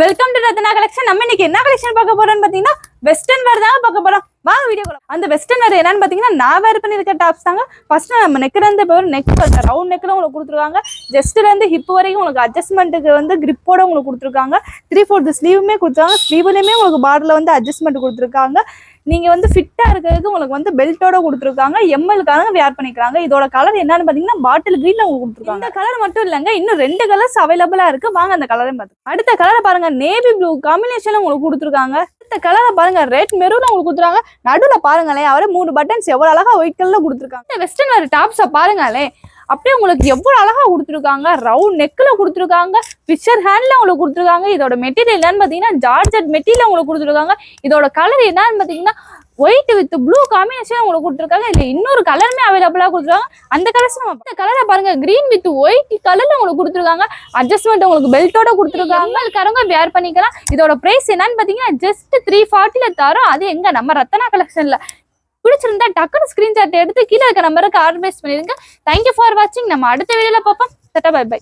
Welcome to Ratna collection. நம்ம இன்னைக்கு என்ன கலெக்ஷன் பார்க்க போறோம்னு பாத்தீங்கன்னா வெஸ்டர்ன் வேர் தாங்க பார்க்க போறோம். வாங்க வீடியோக்குள்ள. அந்த வெஸ்டர்ன் வேர் என்னன்னு பாத்தீங்கன்னா நான் வேர் பண்ணிருக்க டாப்ஸ் தாங்க. ஃபர்ஸ்ட் நம்ம நெக்ல இருந்து நெக் ரவுண்ட் நெக்ல உங்களுக்கு கொடுத்துருக்காங்க. ஜஸ்ட்ல இருந்து ஹிப் வரைக்கும் உங்களுக்கு அட்ஜஸ்ட்மெண்ட்டுக்கு வந்து கிரிப்போட உங்களுக்கு கொடுத்துருக்காங்க. 3/4 ஸ்லீவுமே கொடுத்துருக்காங்க. ஸ்லீவ்லயுமே உங்களுக்கு பார்டர்ல வந்து அட்ஜஸ்ட்மெண்ட் கொடுத்துருக்காங்க. நீங்க வந்து ஃபிட்டா இருக்கிறதுக்கு உங்களுக்கு வந்து பெல்ட்டோட கொடுத்துருக்காங்க. எம்எல்காரங்க வேர் பண்ணிக்கிறாங்க. இதோட கலர் என்னன்னு பாத்தீங்கன்னா பாட்டில் கிரீன்ல உங்களுக்கு கொடுத்துருக்காங்க. இந்த கலர் மட்டும் இல்லங்க, இன்னும் 2 கலர்ஸ் அவைலபிளா இருக்கு. வாங்க அந்த கலரையும் பார்த்து. அடுத்த கலரை பாருங்க, நேவி ப்ளூ காம்பினேஷன்ல உங்களுக்கு கொடுத்துருக்காங்க. அடுத்த கலரை பாருங்க, ரெட் மெரூன்ல உங்களுக்கு கொடுத்துருக்காங்க. நடுவில் பாருங்களேன், அவரே 3 பட்டன்ஸ் எவ்வளவு அழகா ஒயிட் கலர்ல கொடுத்துருக்காங்க. இந்த வெஸ்டர்ன் வேர் டாப்ஸை பாருங்களேன், அப்படியே உங்களுக்கு எவ்வளவு அழகா கொடுத்துருக்காங்க. ரவுண்ட் நெக்ல கொடுத்துருக்காங்க. ஃபிஷர் ஹேண்ட்ல உங்களுக்கு கொடுத்துருக்காங்க. இதோட மெட்டீரியல் என்னன்னு பாத்தீங்கன்னா ஜார்ஜெட் மெட்டீரியல் உங்களுக்கு கொடுத்துருக்காங்க. இதோட கலர் என்னன்னு பாத்தீங்கன்னா ஒயிட் வித் ப்ளூ காம்பினேஷன் உங்களுக்கு கொடுத்துருக்காங்க. இதுல இன்னொரு கலருமே அவைலபிளா கொடுத்துருக்காங்க. அந்த கலர்ஸ் நம்ம கலரை பாருங்க, கிரீன் வித் ஒயிட் கலர்ல உங்களுக்கு கொடுத்துருக்காங்க. அட்ஜஸ்ட்மெண்ட் உங்களுக்கு பெல்ட்டோட கொடுத்துருக்காங்க. அதுக்காரங்க வேர் பண்ணிக்கலாம். இதோட பிரைஸ் என்னன்னு பாத்தீங்கன்னா ஜஸ்ட் 340 தரோம். அது எங்க நம்ம ரத்னா கலெக்ஷன்ல. பிடிச்சிருந்தா டக்குனு ஸ்கிரீன்ஷாட் எடுத்து கீழே இருக்க நம்பருக்கு ஆர்டர் பண்ணிருங்க. தேங்க்யூ ஃபார் வாட்சிங். நம்ம அடுத்த வீடியோல பார்ப்போம். Bye by.